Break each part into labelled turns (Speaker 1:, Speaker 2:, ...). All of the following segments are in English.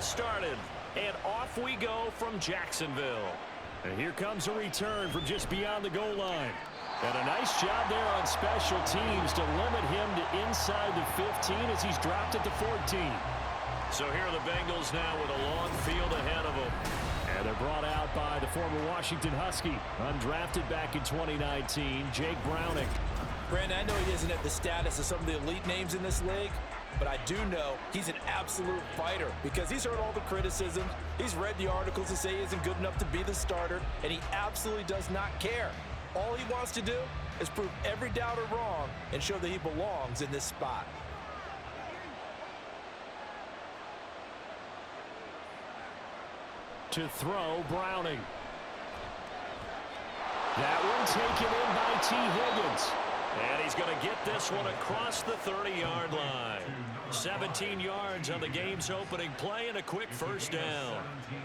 Speaker 1: started, and off we go from Jacksonville. And here comes a return from just beyond the goal line. And a nice job there on special teams to limit him to inside the 15 as he's dropped it to 14. So here are the Bengals now with a long field ahead of them. And they're brought out by the former Washington Husky, undrafted back in 2019, Jake Browning.
Speaker 2: Brandon, I know he isn't at the status of some of the elite names in this league, but I do know he's an absolute fighter because he's heard all the criticisms. He's read the articles that say he isn't good enough to be the starter, and he absolutely does not care. All he wants to do is prove every doubter wrong and show that he belongs in this spot.
Speaker 1: To throw, Browning. That one taken in by T. Higgins. And he's going to get this one across the 30-yard line. 17 yards on the game's opening play and a quick first down.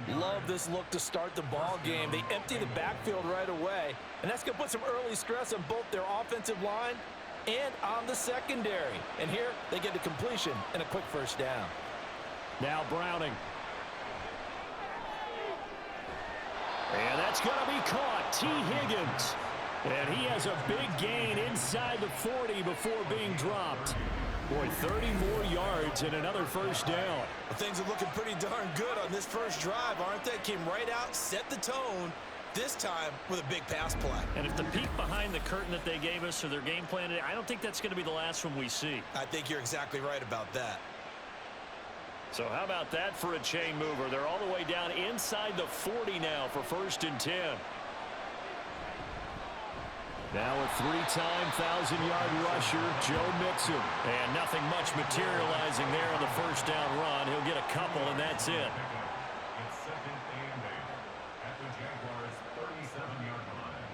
Speaker 2: Love this look to start the ball game. They empty the backfield right away, and that's going to put some early stress on both their offensive line and on the secondary. And here they get the completion and a quick first down.
Speaker 1: Now Browning. And that's going to be caught. T. Higgins. And he has a big gain inside the 40 before being dropped. Boy, 30 more yards and another first down.
Speaker 2: Well, things are looking pretty darn good on this first drive, aren't they? Came right out, set the tone, this time with a big pass play.
Speaker 3: And if the peek behind the curtain that they gave us or their game plan, I don't think that's going to be the last one we see.
Speaker 2: I think you're exactly right about that.
Speaker 1: So how about that for a chain mover? They're all the way down inside the 40 now for 1st and 10. Now a 3-time 1,000-yard rusher, Joe Mixon. And nothing much materializing there on the first down run. He'll get a couple, and that's it.
Speaker 4: It's second and 8 at the Jaguars' 37-yard line.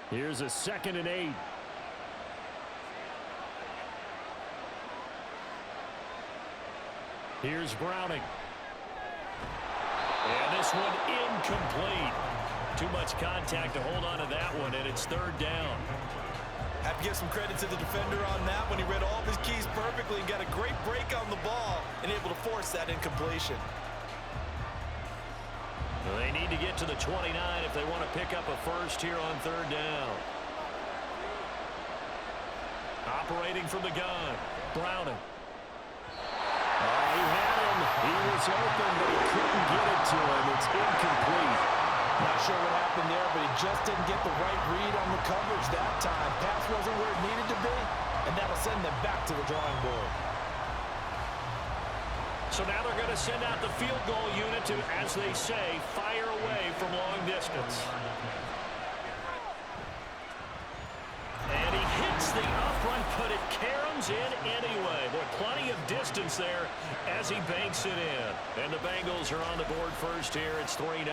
Speaker 1: Here's a 2nd and 8. Here's Browning. And this one incomplete. Too much contact to hold on to that one, and it's 3rd down.
Speaker 2: Have to give some credit to the defender on that when he read all of his keys perfectly and got a great break on the ball and able to force that incompletion.
Speaker 1: Well, they need to get to the 29 if they want to pick up a first here on 3rd down. Operating from the gun, Browning. He had him. He was open, but he couldn't get it to him. It's incomplete.
Speaker 2: Not sure what happened there, but he just didn't get the right read on the coverage that time. Pass wasn't where it needed to be, and that'll send them back to the drawing board.
Speaker 1: So now they're going to send out the field goal unit to, as they say, fire away from long distance. And he hits the upright, but it caroms in anyway. Boy, plenty of distance there as he banks it in. And the Bengals are on the board first here. It's 3-0.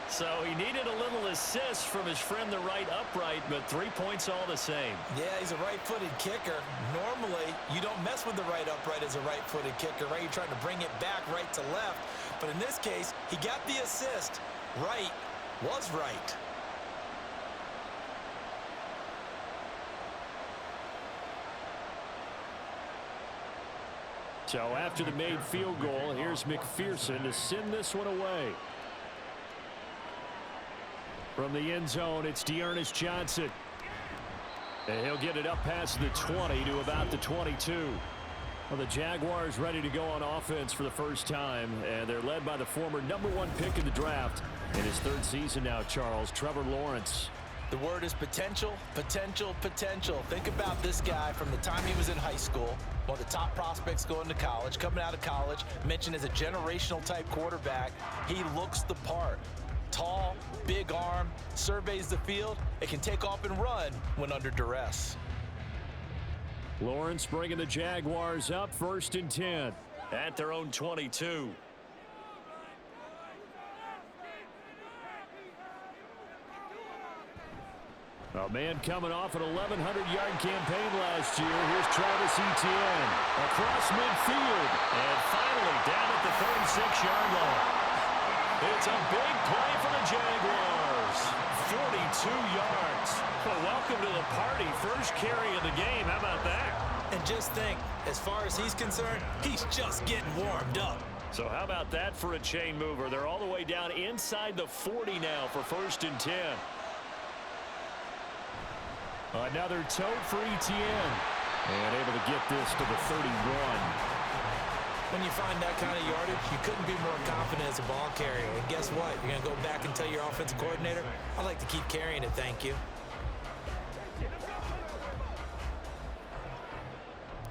Speaker 1: So he needed a little assist from his friend, the right upright, but 3 points all the same.
Speaker 2: Yeah, he's a right-footed kicker. Normally, you don't mess with the right upright as a right-footed kicker, right? You're trying to bring it back right to left. But in this case, he got the assist. Right was right.
Speaker 1: So after the made field goal, here's McPherson to send this one away. From the end zone, it's Dearness Johnson. And he'll get it up past the 20 to about the 22. Well, the Jaguars ready to go on offense for the first time, and they're led by the former #1 pick in the draft. In his 3rd season now, Charles, Trevor Lawrence.
Speaker 2: The word is potential, potential, potential. Think about this guy from the time he was in high school, one of the top prospects going to college, coming out of college, mentioned as a generational type quarterback. He looks the part. Tall, big arm, surveys the field. It can take off and run when under duress.
Speaker 1: Lawrence bringing the Jaguars up 1st and 10 at their own 22. A man coming off an 1,100-yard campaign last year. Here's Travis Etienne across midfield. And finally down at the 36-yard line. It's a big play for the Jaguars.
Speaker 3: 42 yards. Well, welcome to the party. First carry of the game. How about that?
Speaker 2: And just think, as far as he's concerned, he's just getting warmed up.
Speaker 1: So how about that for a chain mover? They're all the way down inside the 40 now for 1st and 10. Another tote for ETN. And able to get this to the 31.
Speaker 2: When you find that kind of yardage, you couldn't be more confident as a ball carrier. And guess what? You're going to go back and tell your offensive coordinator, I'd like to keep carrying it, thank you.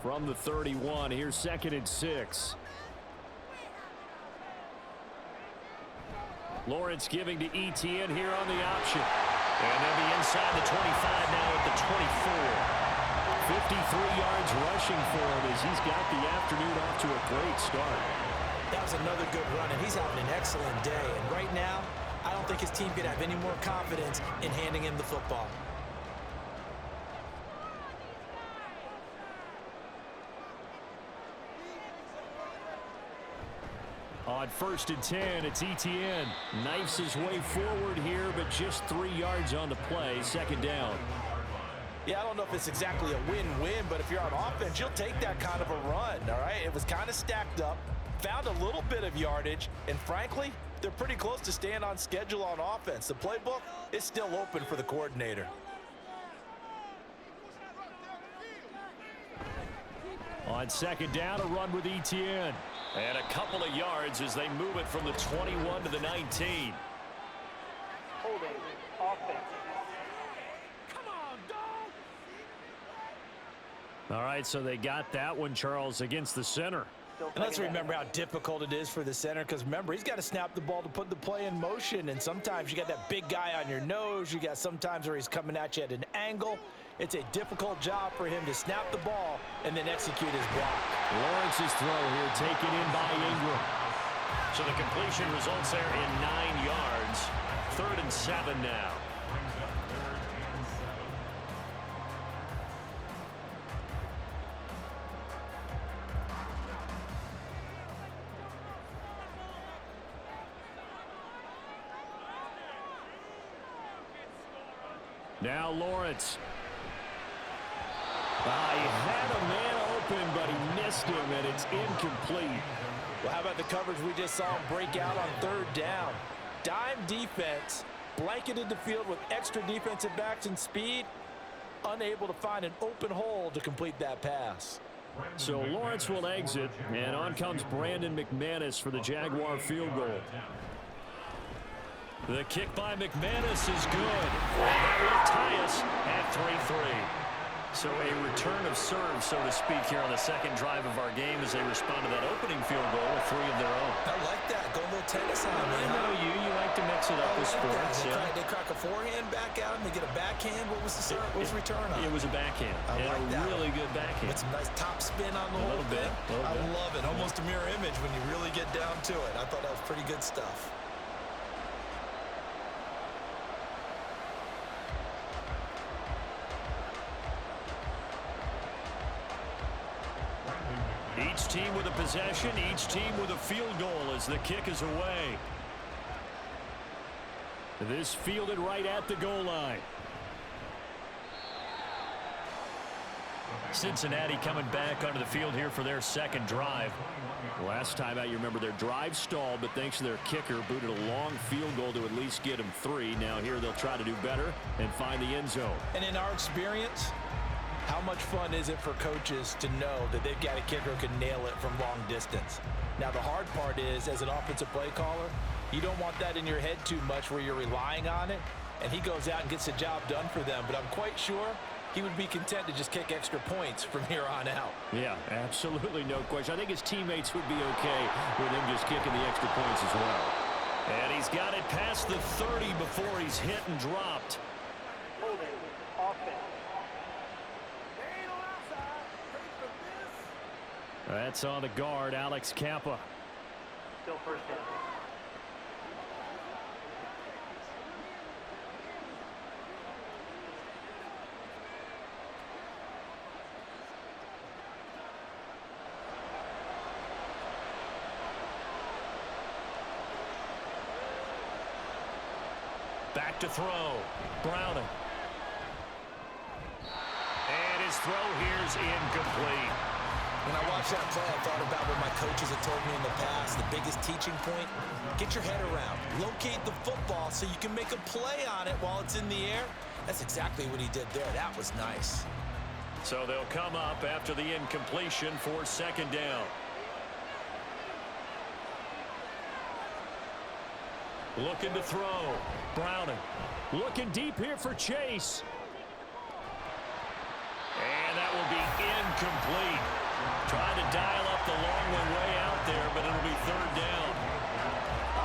Speaker 1: From the 31, here's 2nd and 6. Lawrence giving to ETN here on the option. And they'll be inside the 25 now at the 24. 53 yards rushing for him as he's got the afternoon off to a great start.
Speaker 2: That was another good run, and he's having an excellent day. And right now, I don't think his team could have any more confidence in handing him the football.
Speaker 1: On 1st and 10, it's ETN. Knifes his way forward here, but just 3 yards on the play. 2nd down.
Speaker 2: Yeah, I don't know if it's exactly a win-win, but if you're on offense, you'll take that kind of a run, all right? It was kind of stacked up, found a little bit of yardage, and frankly, they're pretty close to staying on schedule on offense. The playbook is still open for the coordinator.
Speaker 1: On 2nd down, a run with ETN. And a couple of yards as they move it from the 21 to the 19.
Speaker 5: Holding offense.
Speaker 1: All right, so they got that one, Charles, against the center.
Speaker 2: And let's remember how difficult it is for the center, because remember, he's got to snap the ball to put the play in motion, and sometimes you got that big guy on your nose. You got sometimes where he's coming at you at an angle. It's a difficult job for him to snap the ball and then execute his block.
Speaker 1: Lawrence's throw here taken in by Ingram.
Speaker 3: So the completion results there in 9 yards. 3rd and 7 now.
Speaker 1: Now Lawrence. He had a man open, but he missed him, and it's incomplete.
Speaker 2: Well, how about the coverage we just saw him break out on 3rd down? Dime defense, blanketed the field with extra defensive backs and speed, unable to find an open hole to complete that pass.
Speaker 1: So Lawrence will exit, and on comes Brandon McManus for the Jaguar field goal. The kick by McManus is good. That will tie us at 3-3. So a return of serve, so to speak, here on the 2nd drive of our game as they respond to that opening field goal with 3 of their own.
Speaker 2: I like that. Go a little tennis on me.
Speaker 1: I know you like to mix it up with sports.
Speaker 2: They crack a forehand back out and they get a backhand. What was the serve? What was the return on?
Speaker 1: It was a backhand.
Speaker 2: I like
Speaker 1: a
Speaker 2: that.
Speaker 1: really good backhand.
Speaker 2: With some nice top spin on the whole thing. I love it. Almost a mirror image when you really get down to it. I thought that was pretty good stuff.
Speaker 1: Each team with a possession, each team with a field goal as the kick is away. This fielded right at the goal line. Cincinnati coming back onto the field here for their 2nd drive. Last time out, you remember their drive stalled, but thanks to their kicker, booted a long field goal to at least get them 3. Now here they'll try to do better and find the end zone.
Speaker 2: And in our experience, how much fun is it for coaches to know that they've got a kicker who can nail it from long distance? Now, the hard part is, as an offensive play caller, you don't want that in your head too much where you're relying on it, and he goes out and gets the job done for them. But I'm quite sure he would be content to just kick extra points from here on out.
Speaker 1: Yeah, absolutely no question. I think his teammates would be okay with him just kicking the extra points as well. And he's got it past the 30 before he's hit and dropped.
Speaker 5: Holding offense.
Speaker 1: That's on the guard, Alex Kappa.
Speaker 5: Still 1st down.
Speaker 1: Back to throw. Browning. And his throw here's incomplete.
Speaker 2: When I watched that play, I thought about what my coaches had told me in the past. The biggest teaching point, get your head around. Locate the football so you can make a play on it while it's in the air. That's exactly what he did there. That was nice.
Speaker 1: So they'll come up after the incompletion for second down. Looking to throw. Browning. Looking deep here for Chase. And that will be incomplete. Trying to dial up the long way out there, but it'll be third down.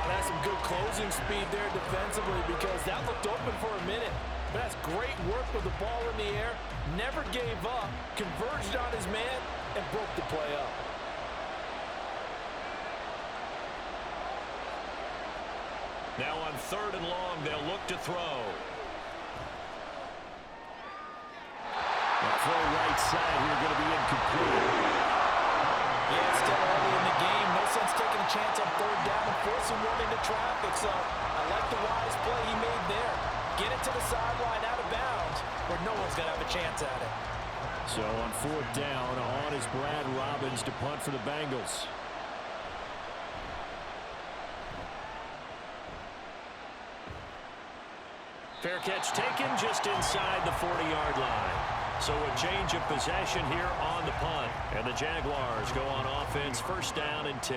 Speaker 2: That's some good closing speed there defensively because that looked open for a minute. But that's great work with the ball in the air. Never gave up, converged on his man, and broke the play up.
Speaker 1: Now on third and long, they'll look to throw. Throw right side here, going to be incomplete.
Speaker 2: Yeah, it's still early in the game. No sense taking a chance on third down and forcing one into traffic. So I like the wise play he made there. Get it to the sideline out of bounds where no one's going to have a chance at it.
Speaker 1: So on fourth down, on is Brad Robbins to punt for the Bengals. Fair catch taken just inside the 40-yard line. So a change of possession here on the punt. And the Jaguars go on offense, first down and 10.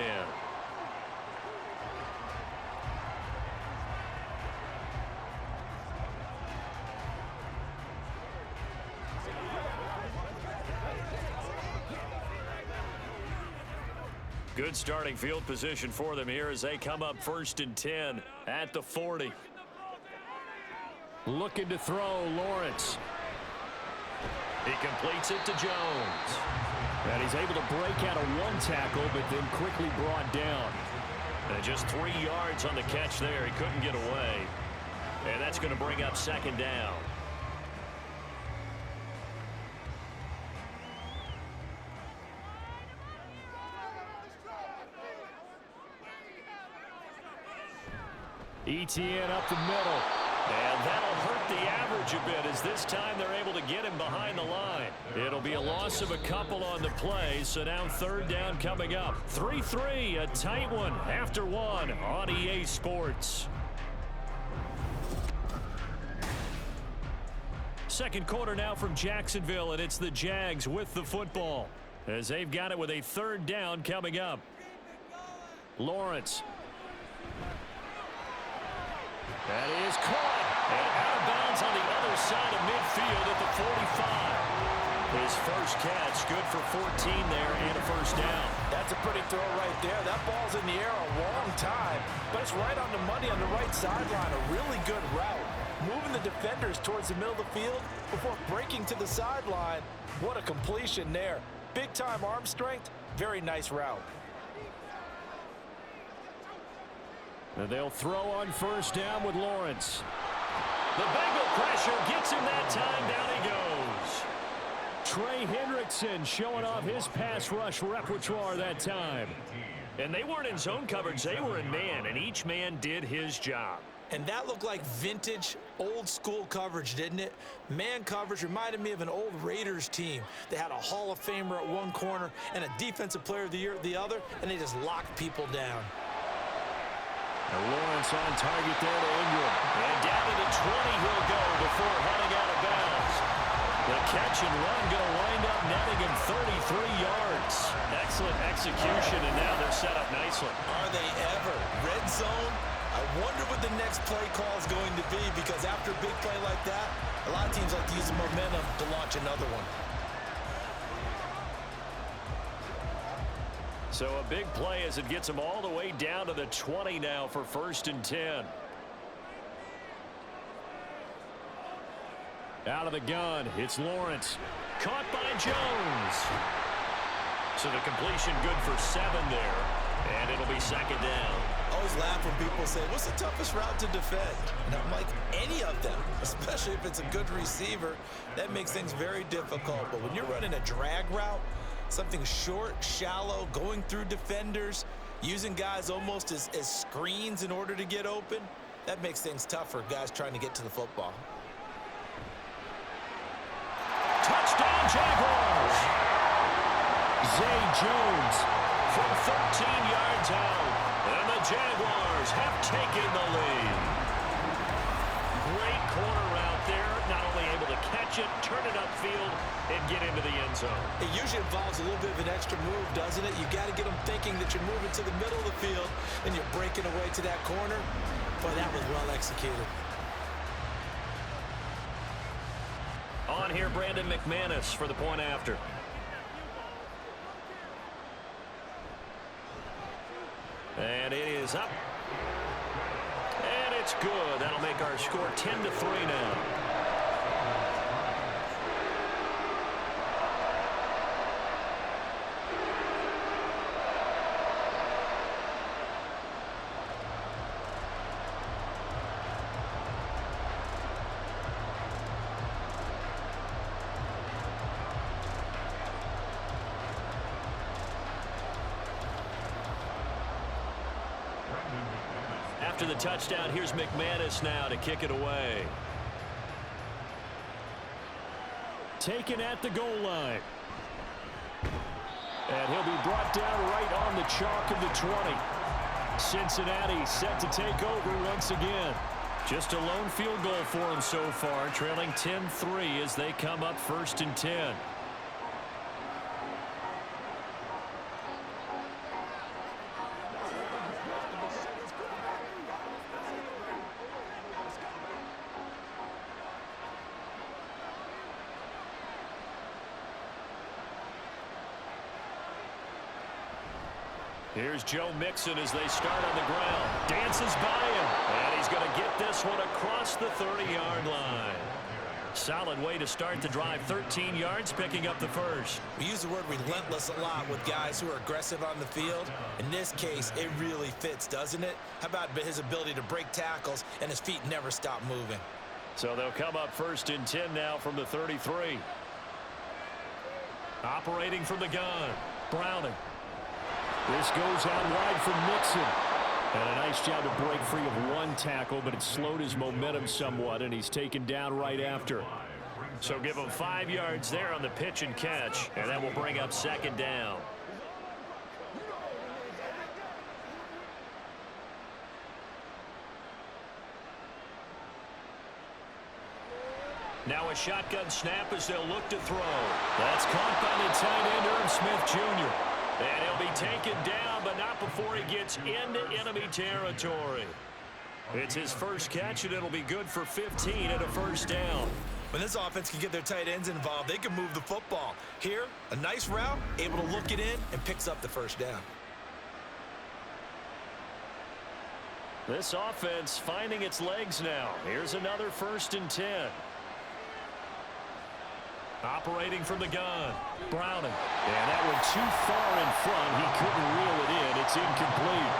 Speaker 1: Good starting field position for them here as they come up first and 10 at the 40. Looking to throw, Lawrence. He completes it to Jones. And he's able to break out of one tackle, but then quickly brought down. And just 3 yards on the catch there. He couldn't get away. And that's going to bring up second down. ETN up the middle. And that'll hurt the average a bit as this time they're able to get him behind the line. It'll be a loss of a couple on the play, so now third down coming up. 3-3, a tight one after one on EA Sports. Second quarter now from Jacksonville, and it's the Jags with the football as they've got it with a third down coming up. Lawrence. That is caught and out of bounds on the other side of midfield at the 45. His first catch, good for 14 there and a first down.
Speaker 2: That's a pretty throw right there. That ball's in the air a long time, but it's right on the money on the right sideline. A really good route. Moving the defenders towards the middle of the field before breaking to the sideline. What a completion there. Big-time arm strength. Very nice route.
Speaker 1: And they'll throw on first down with Lawrence. The Bengal pressure gets him that time. Down he goes. Trey Hendrickson showing off his pass rush repertoire that time. And they weren't in zone coverage. They were in man, and each man did his job.
Speaker 2: And that looked like vintage, old-school coverage, didn't it? Man coverage reminded me of an old Raiders team. They had a Hall of Famer at one corner and a Defensive Player of the Year at the other, and they just locked people down.
Speaker 1: And Lawrence on target there to Ingram. And down to the 20 he'll go before heading out of bounds. The catch and run going to wind up netting him 33 yards. Excellent execution, and now they're set up nicely.
Speaker 2: Are they ever? Red zone? I wonder what the next play call is going to be, because after a big play like that, a lot of teams like to use the momentum to launch another one.
Speaker 1: So a big play as it gets them all the way down to the 20 now for first and 10. Out of the gun, it's Lawrence. Caught by Jones. So the completion good for 7 there. And it'll be second down.
Speaker 2: I always laugh when people say, what's the toughest route to defend? And I'm like, any of them, especially if it's a good receiver. That makes things very difficult. But when you're running a drag route, something short, shallow, going through defenders, using guys almost as screens in order to get open, That makes things tough for guys trying to get to the football.
Speaker 1: Touchdown, Jaguars! Zay Jones from 13 yards out. And the Jaguars have taken the lead. Great corner route there. Not only able to catch it, turn it upfield, and get into the end zone.
Speaker 2: It usually involves a little bit of an extra move, doesn't it? You got to get them thinking that you're moving to the middle of the field and you're breaking away to that corner. Boy, that was well executed.
Speaker 1: On here, Brandon McManus for the point after. And it is up. And it's good. That'll make our score 10-3 now. After the touchdown, here's McManus now to kick it away. Taken at the goal line. And he'll be brought down right on the chalk of the 20. Cincinnati set to take over once again. Just a lone field goal for him so far, trailing 10-3 as they come up 1st and 10. Here's Joe Mixon as they start on the ground. Dances by him. And he's going to get this one across the 30-yard line. Solid way to start the drive. 13 yards, picking up the first.
Speaker 2: We use the word relentless a lot with guys who are aggressive on the field. In this case, it really fits, doesn't it? How about his ability to break tackles and his feet never stop moving?
Speaker 1: So they'll come up 1st and 10 now from the 33. Operating from the gun. Browning. This goes out wide from Mixon. And a nice job to break free of one tackle, but it slowed his momentum somewhat, and he's taken down right after. So give him 5 yards there on the pitch and catch, and that will bring up 2nd down. Now a shotgun snap as they'll look to throw. That's caught by the tight end, Irv Smith Jr. And he'll be taken down, but not before he gets into enemy territory. It's his first catch, and it'll be good for 15 and a 1st down.
Speaker 2: When this offense can get their tight ends involved, they can move the football. Here, a nice route, able to look it in, and picks up the 1st down.
Speaker 1: This offense finding its legs now. Here's another 1st and 10. Operating from the gun. Browning. And that one too far in front. He couldn't reel it in. It's incomplete.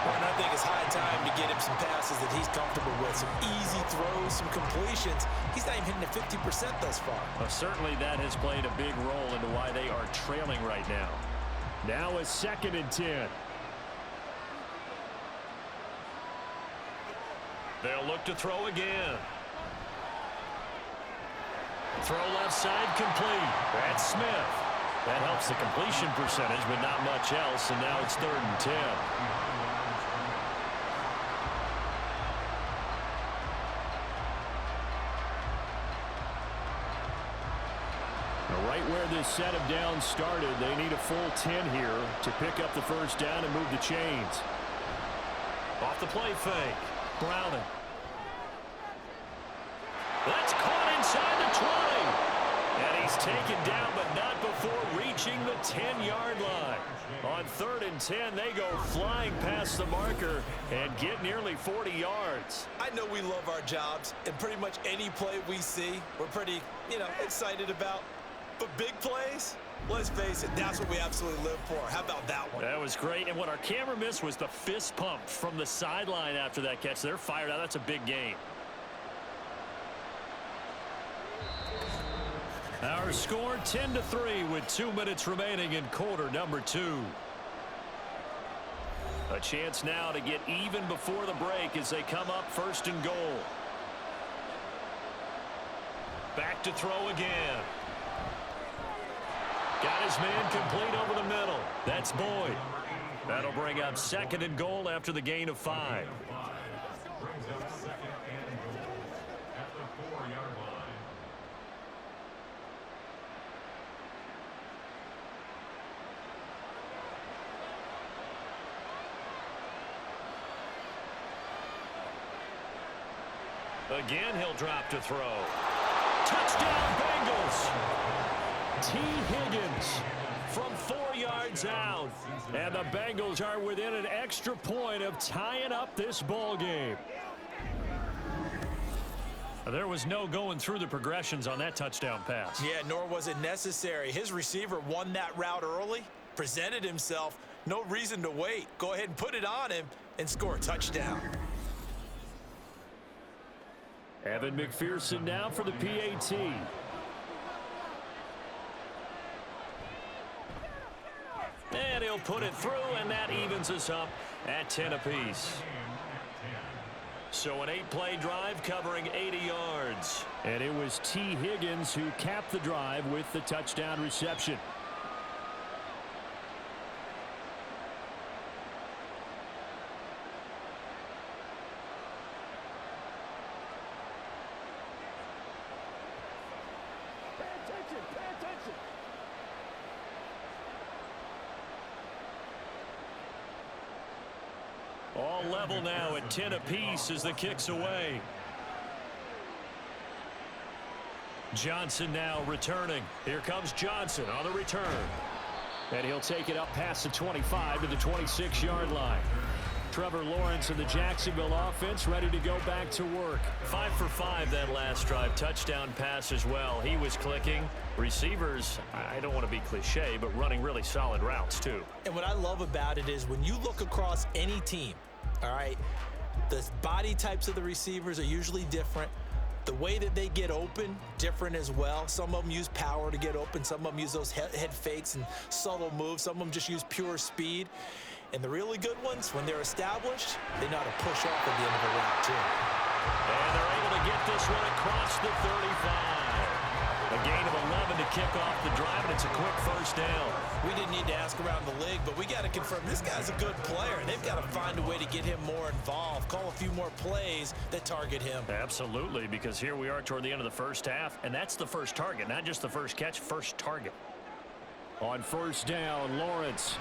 Speaker 2: Well, and I think it's high time to get him some passes that he's comfortable with. Some easy throws, some completions. He's not even hitting the 50% thus far.
Speaker 1: Well, certainly that has played a big role into why they are trailing right now. Now a 2nd and 10. They'll look to throw again. Throw left side complete. That's Smith. That helps the completion percentage, but not much else, and now it's 3rd and 10. Right where this set of downs started, they need a full 10 here to pick up the 1st down and move the chains. Off the play fake. Browning. That's caught inside the 20. And he's taken down, but not before reaching the 10-yard line. On 3rd and 10, they go flying past the marker and get nearly 40 yards.
Speaker 2: I know we love our jobs, and pretty much any play we see, we're pretty, excited about. But big plays, let's face it, that's what we absolutely live for. How about that one?
Speaker 1: That was great, and what our camera missed was the fist pump from the sideline after that catch. They're fired out. That's a big game. Our score 10-3 with 2 minutes remaining in quarter number 2. A chance now to get even before the break as they come up 1st and goal. Back to throw again. Got his man complete over the middle. That's Boyd. That'll bring up 2nd and goal after the gain of 5.
Speaker 4: Brings up 2nd and goal at the 4-yard line.
Speaker 1: Again, he'll drop to throw. Touchdown, Bengals! T. Higgins from 4 yards out. And the Bengals are within an extra point of tying up this ball game. There was no going through the progressions on that touchdown pass.
Speaker 2: Yeah, nor was it necessary. His receiver won that route early, presented himself. No reason to wait. Go ahead and put it on him and score a touchdown.
Speaker 1: Evan McPherson now for the PAT. And he'll put it through, and that evens us up at 10 apiece. So an 8-play drive covering 80 yards. And it was T. Higgins who capped the drive with the touchdown reception. All level now at 10 apiece as the kick's away. Johnson now returning. Here comes Johnson on the return. And he'll take it up past the 25 to the 26-yard line. Trevor Lawrence and the Jacksonville offense ready to go back to work. 5 for 5 that last drive. Touchdown pass as well. He was clicking. Receivers, I don't want to be cliche, but running really solid routes too.
Speaker 2: And what I love about it is when you look across any team, all right, the body types of the receivers are usually different. The way that they get open, different as well. Some of them use power to get open. Some of them use those head fakes and subtle moves. Some of them just use pure speed. And the really good ones, when they're established, they know how to push off at the end of the route, too.
Speaker 1: And they're able to get this one across the 35. A gain of 11 to kick off the drive, and it's a quick first down.
Speaker 2: We didn't need to ask around the league, but we got to confirm this guy's a good player. They've got to find a way to get him more involved, call a few more plays that target him. Absolutely, because here we are toward the end of the first half, and that's the first target, not just the first catch, first target.
Speaker 1: On first down, Lawrence.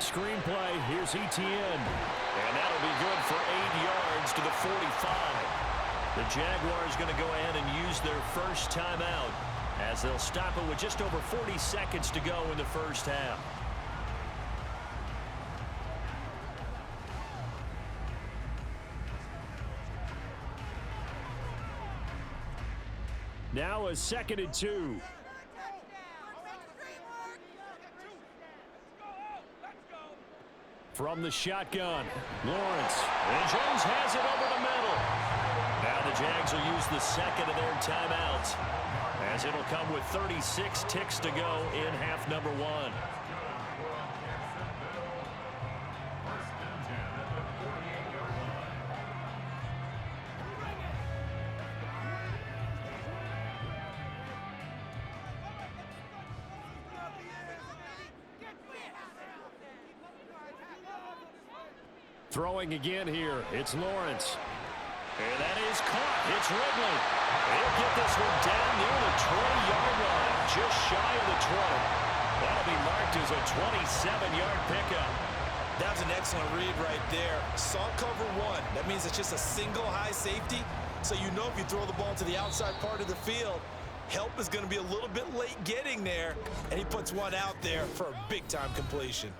Speaker 1: Screenplay, here's Etienne. And that'll be good for 8 yards to the 45. The Jaguars going to go ahead and use their first timeout as they'll stop it with just over 40 seconds to go in the first half. Now a 2nd and 2. From the shotgun, Lawrence. And Jones has it over the middle. Now the Jags will use the second of their timeouts, as it'll come with 36 ticks to go in half number 1. Throwing again here, it's Lawrence. And that is caught. It's Ridley. He'll get this one down near the 20-yard line, just shy of the 20. That'll be marked as a 27-yard pickup.
Speaker 2: That was an excellent read right there. Saw cover 1. That means it's just a single high safety. So you know if you throw the ball to the outside part of the field, help is going to be a little bit late getting there. And he puts one out there for a big-time completion.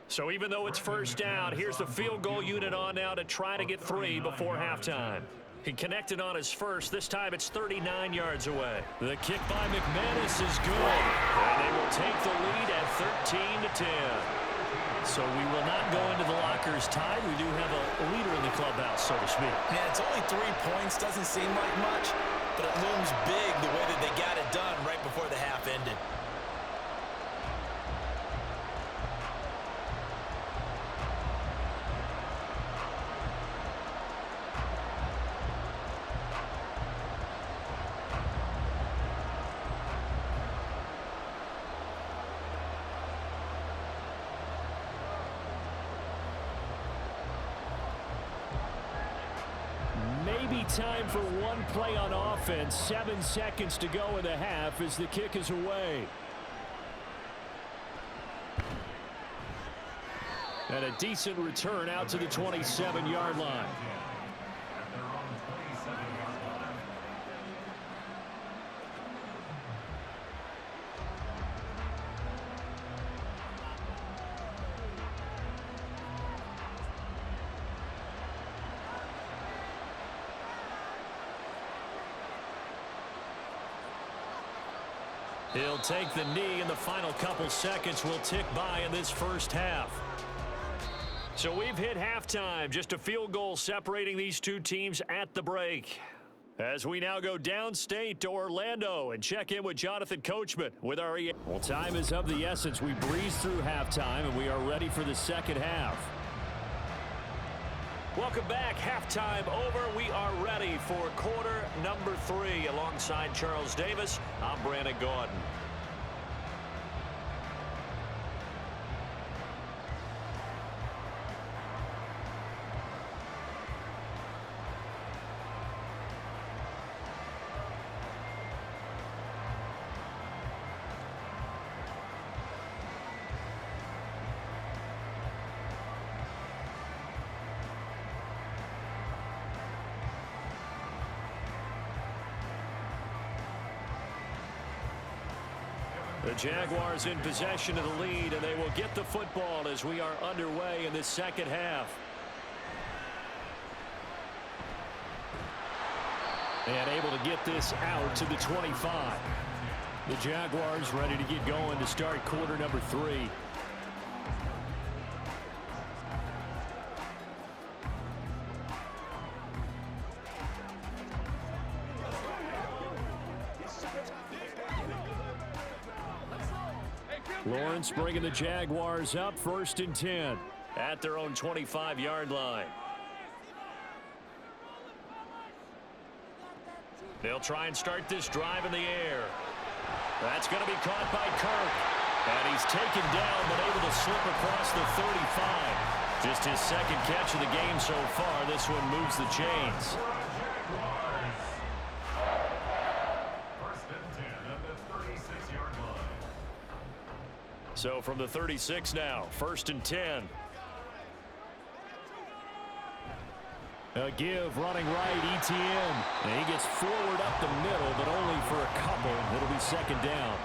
Speaker 1: So even though it's first down, here's the field goal unit on now to try to get 3 before halftime. He connected on his first. This time it's 39 yards away. The kick by McManus is good. And they will take the lead at 13-10. So we will not go into the lockers tied. We do have a leader in the clubhouse, so to speak.
Speaker 2: Yeah, it's only 3 points. Doesn't seem like much, but it looms big the way that they got it done right before the half ended.
Speaker 1: Maybe time for one play on offense. 7 seconds to go in the half as the kick is away. And a decent return out to the 27-yard line. He'll take the knee, and the final couple seconds will tick by in this first half. So we've hit halftime. Just a field goal separating these two teams at the break. As we now go downstate to Orlando and check in with Jonathan Coachman with our Well, time is of the essence. We breeze through halftime, and we are ready for the second half. Welcome back. Halftime over. We are ready for quarter number 3. Alongside Charles Davis, I'm Brandon Gordon. The Jaguars in possession of the lead, and they will get the football as we are underway in this second half. And able to get this out to the 25. The Jaguars ready to get going to start quarter number 3. Lawrence bringing the Jaguars up 1st and 10 at their own 25-yard line. They'll try and start this drive in the air. That's going to be caught by Kirk. And he's taken down but able to slip across the 35. Just his second catch of the game so far. This one moves the chains. So from the 36 now, 1st and 10. A give running right, ETN. And he gets forward up the middle, but only for a couple. It'll be second down.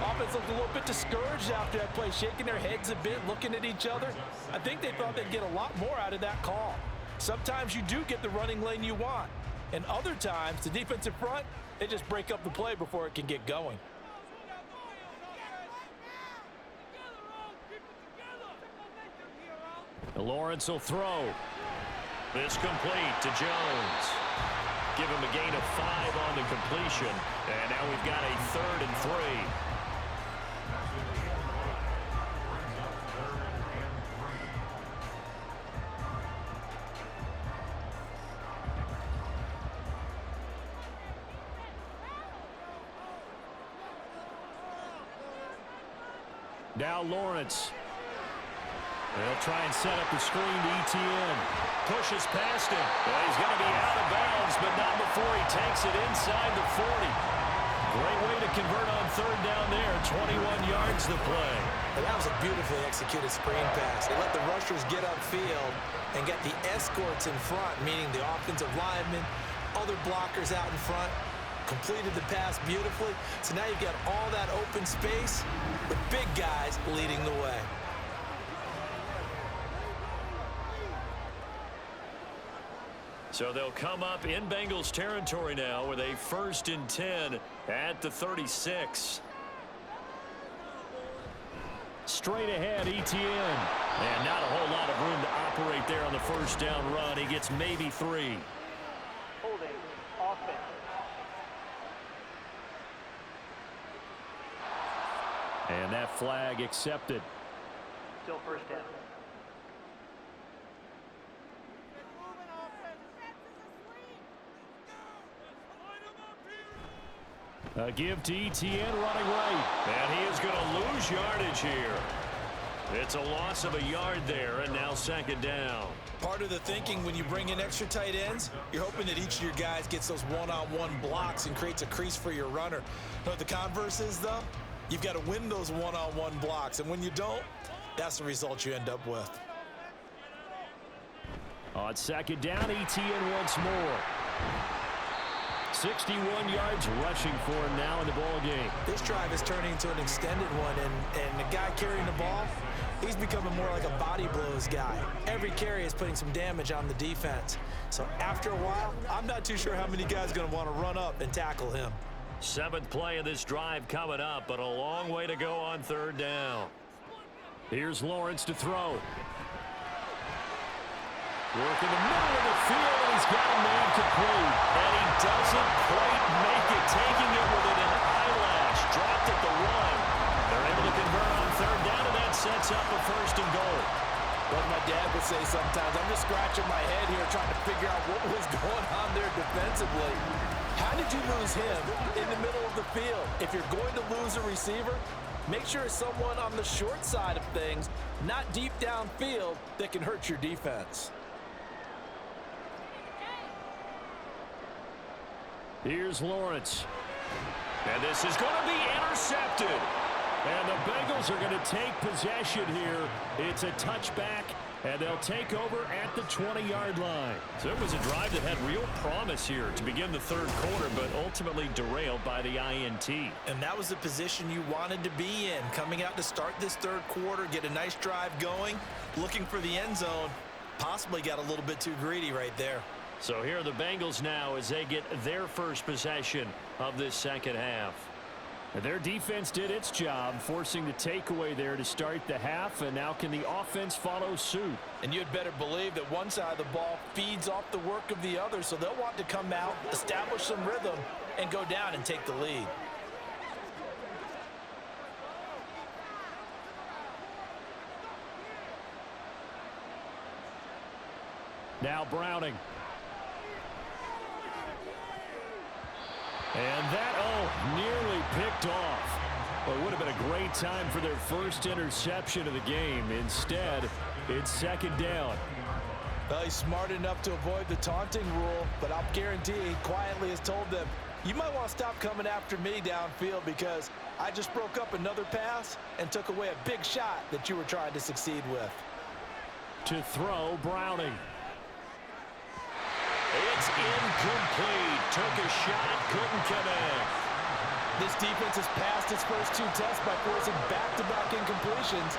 Speaker 2: Offense looked a little bit discouraged after that play, shaking their heads a bit, looking at each other. I think they thought they'd get a lot more out of that call. Sometimes you do get the running lane you want. And other times, the defensive front, they just break up the play before it can get going.
Speaker 1: Lawrence will throw. This complete to Jones. Give him a gain of 5 on the completion. And now we've got a 3rd and 3. Now Lawrence. They'll try and set up the screen to ETN. Pushes past him. Well, he's going to be out of bounds, but not before he takes it inside the 40. Great way to convert on 3rd down there. 21 yards the play.
Speaker 2: And that was a beautifully executed screen pass. They let the rushers get upfield and get the escorts in front, meaning the offensive linemen, other blockers out in front. Completed the pass beautifully. So now you've got all that open space with big guys leading the way.
Speaker 1: So they'll come up in Bengals territory now with a 1st and 10 at the 36. Straight ahead, ETN.
Speaker 3: And not a whole lot of room to operate there on the first down run. He gets maybe 3.
Speaker 5: Holding. Offense.
Speaker 1: And that flag accepted.
Speaker 5: Still first down.
Speaker 1: A give to ETN running right.
Speaker 3: And he is going to lose yardage here. It's a loss of a yard there, and now second down.
Speaker 2: Part of the thinking when you bring in extra tight ends, you're hoping that each of your guys gets those one-on-one blocks and creates a crease for your runner. You know what the converse is, though? You've got to win those one-on-one blocks, and when you don't, that's the result you end up with.
Speaker 1: On second down, ETN once more. 61 yards rushing for him now in the ball game.
Speaker 2: This drive is turning into an extended one, and the guy carrying the ball, he's becoming more like a body blows guy. Every carry is putting some damage on the defense. So after a while, I'm not too sure how many guys are going to want to run up and tackle him.
Speaker 3: 7th play of this drive coming up, but a long way to go on third down.
Speaker 1: Here's Lawrence to throw. Work in the middle of the field, and he's got him made complete.
Speaker 3: And he doesn't quite make it, taking it within an eyelash. Dropped at the 1. They're able to convert on third down, and that sets up a 1st and goal.
Speaker 2: What my dad would say sometimes, I'm just scratching my head here trying to figure out what was going on there defensively. How did you lose him in the middle of the field? If you're going to lose a receiver, make sure it's someone on the short side of things, not deep downfield, that can hurt your defense.
Speaker 1: Here's Lawrence.
Speaker 3: And this is going to be intercepted.
Speaker 1: And the Bengals are going to take possession here. It's a touchback, and they'll take over at the 20-yard line.
Speaker 3: So it was a drive that had real promise here to begin the third quarter, but ultimately derailed by the INT.
Speaker 2: And that was the position you wanted to be in, coming out to start this third quarter, get a nice drive going, looking for the end zone. Possibly got a little bit too greedy right there.
Speaker 3: So here are the Bengals now as they get their first possession of this second half.
Speaker 1: And their defense did its job, forcing the takeaway there to start the half, and now can the offense follow suit?
Speaker 2: And you'd better believe that one side of the ball feeds off the work of the other, so they'll want to come out, establish some rhythm, and go down and take the lead.
Speaker 1: Now Browning. And that, nearly picked off. Well, it would have been a great time for their first interception of the game. Instead, it's second down.
Speaker 2: Well, he's smart enough to avoid the taunting rule, but I'll guarantee he quietly has told them, you might want to stop coming after me downfield because I just broke up another pass and took away a big shot that you were trying to succeed with.
Speaker 1: To throw, Browning.
Speaker 3: It's incomplete. Took a shot, couldn't connect.
Speaker 2: This defense has passed its first 2 tests by forcing back-to-back incompletions.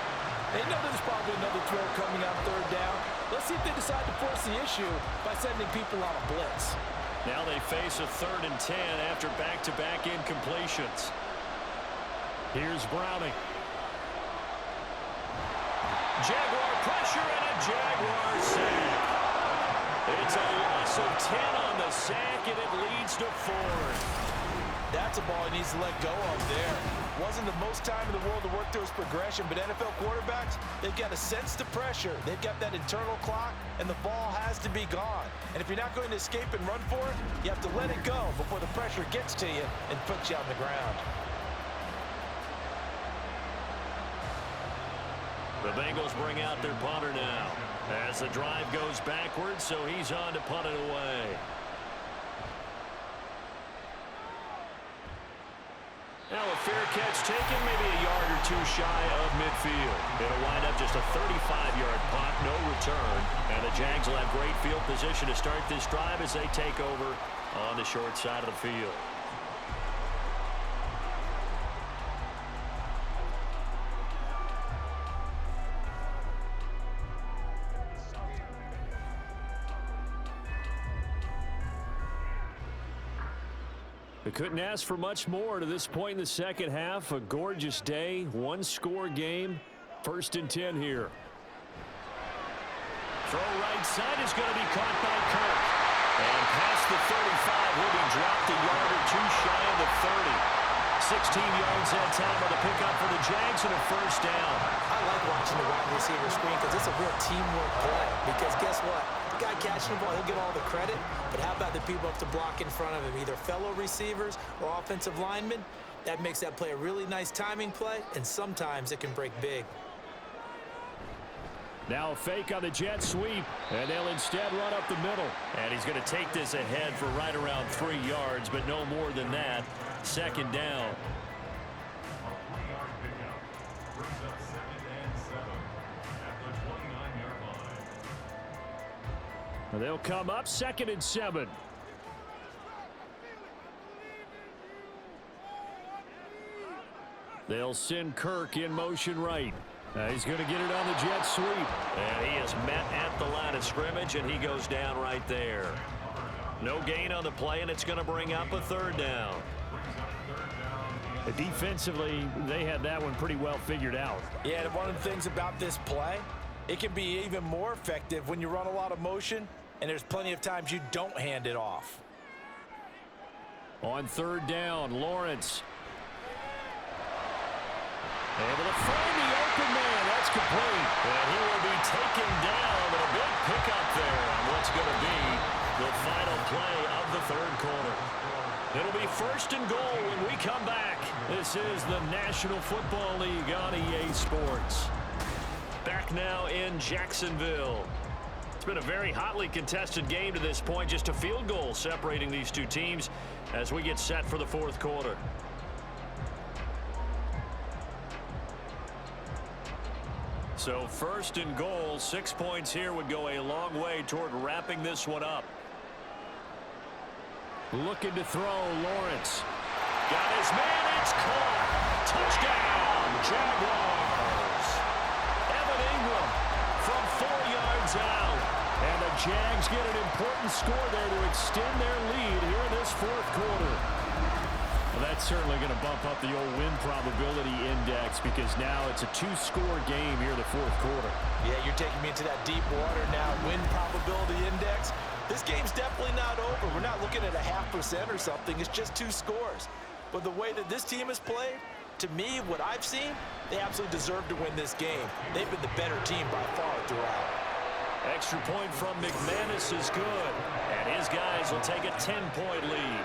Speaker 2: They know there's probably another throw coming on third down. Let's see if they decide to force the issue by sending people on a blitz.
Speaker 3: Now they face a 3rd and 10 after back-to-back incompletions.
Speaker 1: Here's Browning.
Speaker 3: Jaguar pressure and a Jaguar sack. It's a loss of 10 on the sack, and it leads to 4th.
Speaker 2: That's a ball he needs to let go of there. Wasn't the most time in the world to work through his progression, but NFL quarterbacks, they've got to sense the pressure. They've got that internal clock, and the ball has to be gone. And if you're not going to escape and run for it, you have to let it go before the pressure gets to you and puts you on the ground.
Speaker 3: The Bengals bring out their punter now as the drive goes backwards, so he's on to punt it away. Now a fair catch taken, maybe a yard or 2 shy of midfield. It'll wind up just a 35-yard punt, no return. And the Jags will have great field position to start this drive as they take over on the short side of the field.
Speaker 1: They couldn't ask for much more to this point in the second half. A gorgeous day, 1-score game. First and 10 here. Throw right side is going to be caught by Kirk. And past the 35, will be dropped a yard or two shy of the 30. 16 yards that time on the pickup for the Jags and a first down.
Speaker 2: I like watching the wide receiver screen because it's a real teamwork play. Because guess what? The guy catching the ball, he'll get all the credit. But how about the people up to block in front of him, either fellow receivers or offensive linemen? That makes that play a really nice timing play, and sometimes it can break big.
Speaker 1: Now a fake on the jet sweep, and they'll instead run up the middle. And he's going to take this ahead for right around 3 yards, but no more than that. Second down.
Speaker 4: A 3-yard pickup brings up 2nd and 7 at the 29-yard line.
Speaker 1: They'll come up 2nd and 7. They'll send Kirk in motion right. He's going to get it on the jet sweep.
Speaker 3: And he is met at the line of scrimmage, and he goes down right there. No gain on the play, and it's going to bring up a 3rd down.
Speaker 1: Defensively, they had that one pretty well figured out.
Speaker 2: Yeah, and one of the things about this play, it can be even more effective when you run a lot of motion, and there's plenty of times you don't hand it off.
Speaker 1: On 3rd down, Lawrence. Able to find the open man. That's complete.
Speaker 3: And he will be taken down, but a big pickup there on what's going to be the final play of the 3rd quarter.
Speaker 1: It'll be 1st and goal when we come back. This is the National Football League on EA Sports.
Speaker 3: Back now in Jacksonville. It's been a very hotly contested game to this point. Just a field goal separating these two teams as we get set for the 4th quarter. So 1st and goal, 6 points here would go a long way toward wrapping this one up.
Speaker 1: Looking to throw, Lawrence.
Speaker 3: Got his man, it's caught. Touchdown, Jaguars. Evan Ingram from 4 yards out.
Speaker 1: And the Jags get an important score there to extend their lead here in this 4th quarter. Well, that's certainly going to bump up the old win probability index because now it's a 2-score game here in the 4th quarter.
Speaker 2: Yeah, you're taking me into that deep water now. Win probability index. This game's definitely not over. We're not looking at a 0.5% or something. It's just 2 scores. But the way that this team has played, to me, what I've seen, they absolutely deserve to win this game. They've been the better team by far throughout.
Speaker 3: Extra point from McManus is good. And his guys will take a 10-point lead.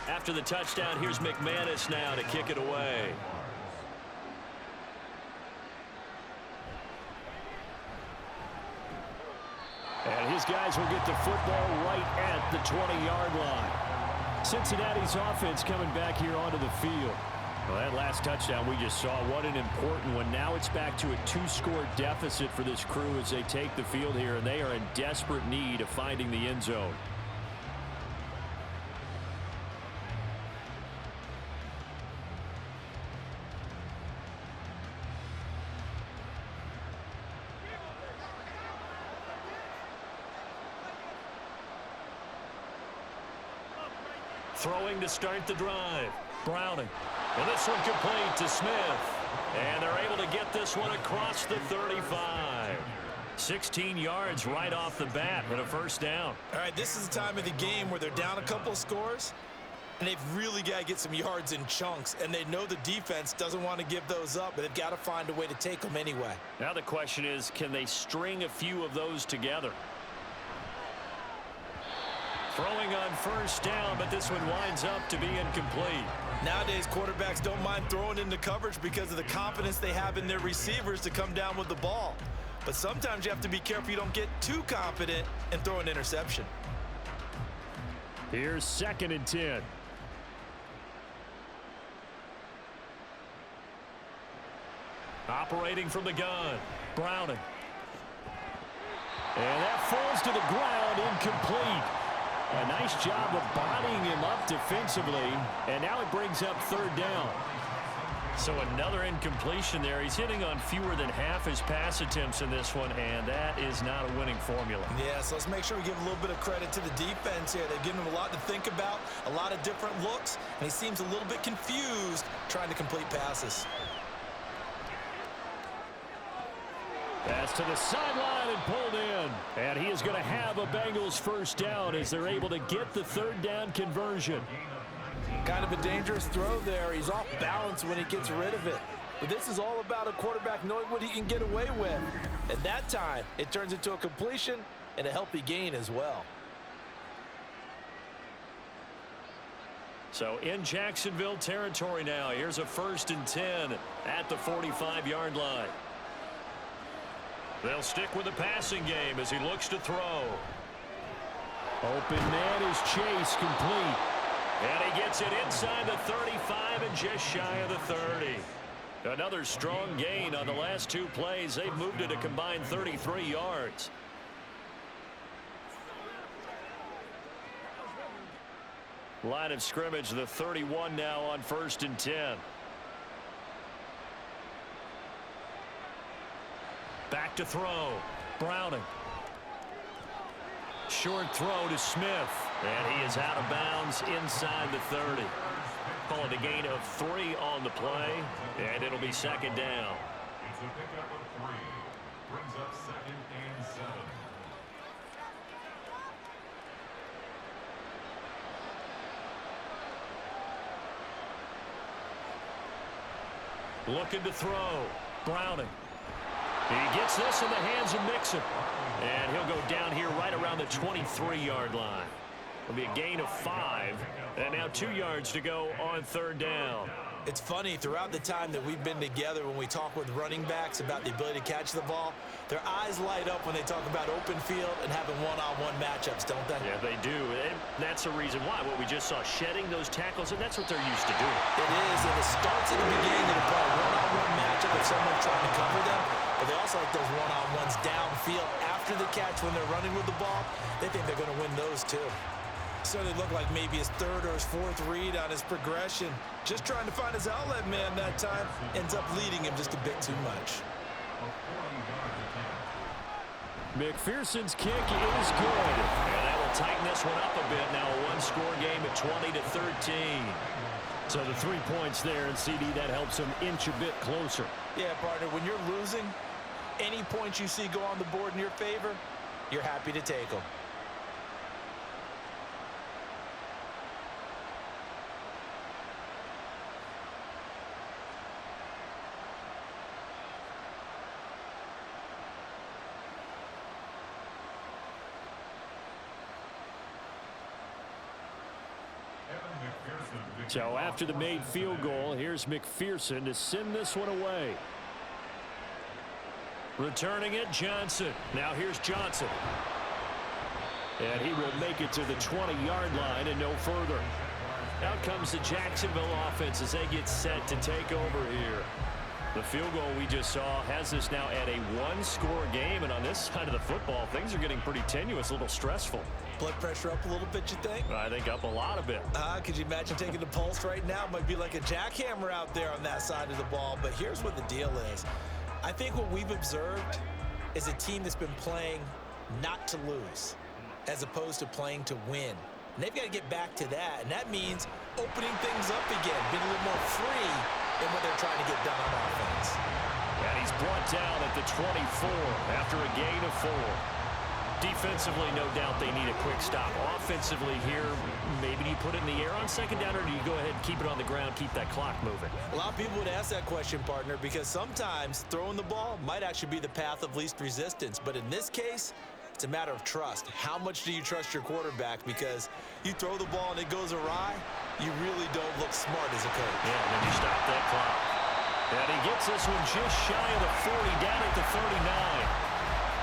Speaker 3: After the touchdown, here's McManus now to kick it away.
Speaker 1: And his guys will get the football right at the 20-yard line. Cincinnati's offense coming back here onto the field. Well, that last touchdown we just saw, what an important one. Now it's back to a 2-score deficit for this crew as they take the field here, and they are in desperate need of finding the end zone.
Speaker 3: Throwing to start the drive. Browning. And this one complete to Smith. And they're able to get this one across the 35. 16 yards right off the bat and a first down.
Speaker 2: All right, this is the time of the game where they're down a couple of scores, and they've really got to get some yards in chunks, and they know the defense doesn't want to give those up, but they've got to find a way to take them anyway.
Speaker 3: Now the question is, can they string a few of those together? Throwing on first down, but this one winds up to be incomplete.
Speaker 2: Nowadays, quarterbacks don't mind throwing into coverage because of the confidence they have in their receivers to come down with the ball. But sometimes you have to be careful you don't get too confident and throw an interception.
Speaker 1: Here's 2nd and 10.
Speaker 3: Operating from the gun. Browning.
Speaker 1: And that falls to the ground, incomplete. A nice job of bodying him up defensively, and now it brings up third down.
Speaker 3: So another incompletion there. He's hitting on fewer than half his pass attempts in this one, and that is not a winning formula.
Speaker 2: Yeah, so let's make sure we give a little bit of credit to the defense here. They've given him a lot to think about, a lot of different looks, and he seems a little bit confused trying to complete passes.
Speaker 1: Pass to the sideline and pulled in. And he is going to have a Bengals first down as they're able to get the third down conversion.
Speaker 2: Kind of a dangerous throw there. He's off balance when he gets rid of it. But this is all about a quarterback knowing what he can get away with. At that time, it turns into a completion and a healthy gain as well.
Speaker 3: So in Jacksonville territory now. Here's a 1st and 10 at the 45-yard line. They'll stick with the passing game as he looks to throw.
Speaker 1: Open man is Chase, complete.
Speaker 3: And he gets it inside the 35 and just shy of the 30. Another strong gain on the last 2 plays. They've moved it a combined 33 yards. Line of scrimmage, the 31 now on 1st and 10. Back to throw. Browning. Short throw to Smith. And he is out of bounds inside the 30. Call it a gain of 3 on the play. And it'll be 2nd down.
Speaker 4: It's a pickup of 3. Brings up 2nd and 7.
Speaker 3: Looking to throw. Browning. He gets this in the hands of Mixon. And he'll go down here right around the 23-yard line. It'll be a gain of 5. And now 2 yards to go on 3rd down.
Speaker 2: It's funny, throughout the time that we've been together, when we talk with running backs about the ability to catch the ball, their eyes light up when they talk about open field and having one-on-one matchups, don't they?
Speaker 3: Yeah, they do. And that's the reason why. What we just saw, shedding those tackles, and that's what they're used to doing.
Speaker 2: It is, and it starts at the beginning of the play. One-on-one matchup if someone's trying to cover them, but they also like those one-on-ones downfield after the catch when they're running with the ball. They think they're going to win those too. So they look like maybe his 3rd or his 4th read on his progression. Just trying to find his outlet man that time. Ends up leading him just a bit too much.
Speaker 1: McPherson's kick is good.
Speaker 3: And that will tighten this one up a bit. Now a 1-score game at 20-13.
Speaker 1: So the 3 points there, and CD, that helps him inch a bit closer.
Speaker 2: Yeah, partner, when you're losing, any points you see go on the board in your favor, you're happy to take them.
Speaker 1: So after the made field goal, here's McPherson to send this one away.
Speaker 3: Returning it, Johnson. Now here's Johnson.
Speaker 1: And he will make it to the 20-yard line and no further.
Speaker 3: Out comes the Jacksonville offense as they get set to take over here. The field goal we just saw has us now at a 1-score game, and on this side of the football, things are getting pretty tenuous, a little stressful.
Speaker 2: Blood pressure up a little bit, you think?
Speaker 3: I think up a lot of it.
Speaker 2: Could you imagine taking the pulse right now? It might be like a jackhammer out there on that side of the ball, but here's what the deal is. I think what we've observed is a team that's been playing not to lose as opposed to playing to win. And they've got to get back to that, and that means opening things up again, being a little more free in what they're trying to get done on offense.
Speaker 3: And he's brought down at the 24 after a gain of 4. Defensively, no doubt they need a quick stop. Offensively here, maybe do you put it in the air on 2nd down, or do you go ahead and keep it on the ground, keep that clock moving?
Speaker 2: A lot of people would ask that question, partner, because sometimes throwing the ball might actually be the path of least resistance. But in this case, it's a matter of trust. How much do you trust your quarterback? Because you throw the ball and it goes awry, you really don't look smart as a coach.
Speaker 3: Yeah, and then you stop that clock. And he gets this one just shy of the 40, down at the 39.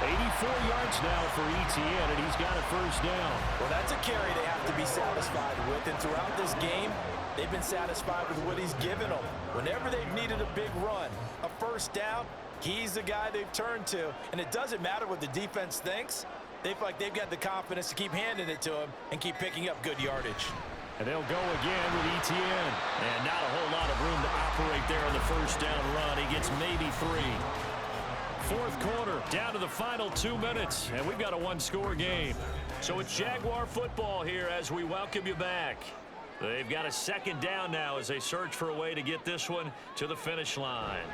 Speaker 1: 84 yards now for ETN, and he's got a first down.
Speaker 2: Well, that's a carry they have to be satisfied with, and throughout this game, they've been satisfied with what he's given them. Whenever they've needed a big run, a first down, He's the guy they've turned to, and it doesn't matter what the defense thinks. They feel like they've got the confidence to keep handing it to him and keep picking up good yardage.
Speaker 1: And they'll go again with ETN.
Speaker 3: And not a whole lot of room to operate there on the first down run. He gets maybe 3.
Speaker 1: Fourth quarter, down to the final 2 minutes, and we've got a one-score game.
Speaker 3: So it's Jaguar football here as we welcome you back. They've got a second down now as they search for a way to get this one to the finish line.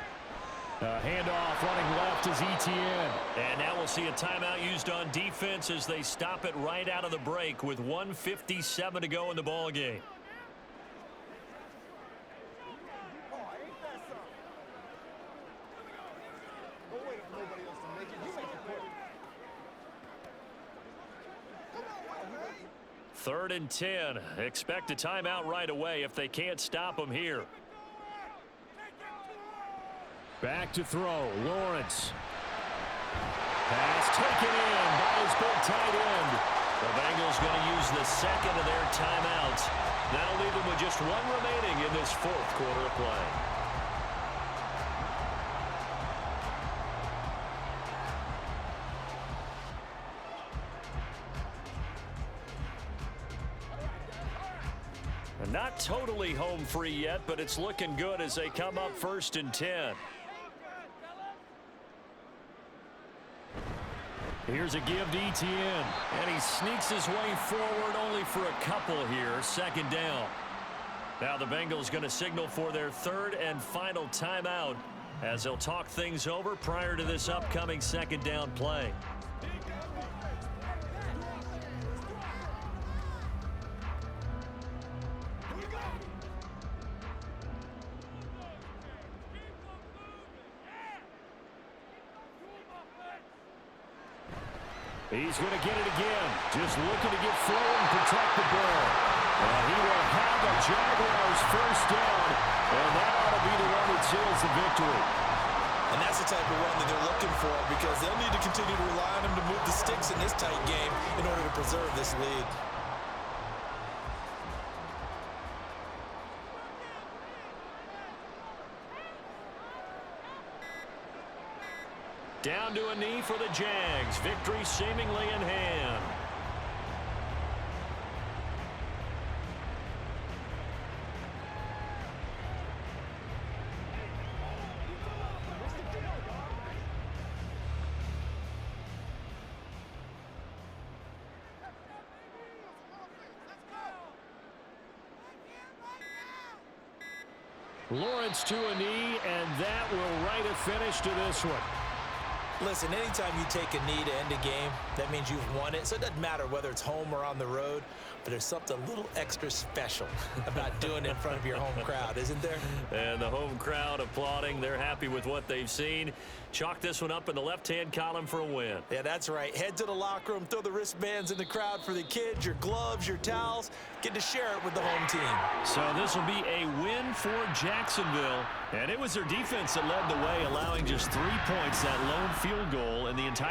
Speaker 1: Handoff running left is ETN.
Speaker 3: And now we'll see a timeout used on defense as they stop it right out of the break with 1:57 to go in the ball game. Third and 10. Expect a timeout right away if they can't stop them here.
Speaker 1: Back to throw, Lawrence. Pass taken in by his big tight end.
Speaker 3: The Bengals going to use the second of their timeouts. That'll leave them with just one remaining in this fourth quarter of play. Not totally home free yet, but it's looking good as they come up first and 10.
Speaker 1: Here's a give to ETN.
Speaker 3: And he sneaks his way forward only for a couple here. Second down. Now the Bengals going to signal for their third and final timeout as they'll talk things over prior to this upcoming second down play.
Speaker 1: He's going to get it again. Just looking to get forward and protect the ball. And he will have the Jaguars first down. And that ought to be the one that seals the victory.
Speaker 2: And that's the type of run that they're looking for because they'll need to continue to rely on him to move the sticks in this tight game in order to preserve this lead.
Speaker 3: Down to a knee for the Jags. Victory seemingly in hand.
Speaker 1: Lawrence to a knee, and that will write a finish to this one.
Speaker 2: Listen, anytime you take a knee to end a game, that means you've won it. So it doesn't matter whether it's home or on the road, but there's something a little extra special about doing it in front of your home crowd, isn't there?
Speaker 3: And the home crowd applauding. They're happy with what they've seen. Chalk this one up in the left-hand column for a win.
Speaker 2: Yeah, that's right. Head to the locker room, throw the wristbands in the crowd for the kids, your gloves, your towels. Get to share it with the home team.
Speaker 1: So this will be a win for Jacksonville. And it was their defense that led the way, allowing just 3 points, that lone field goal in the entire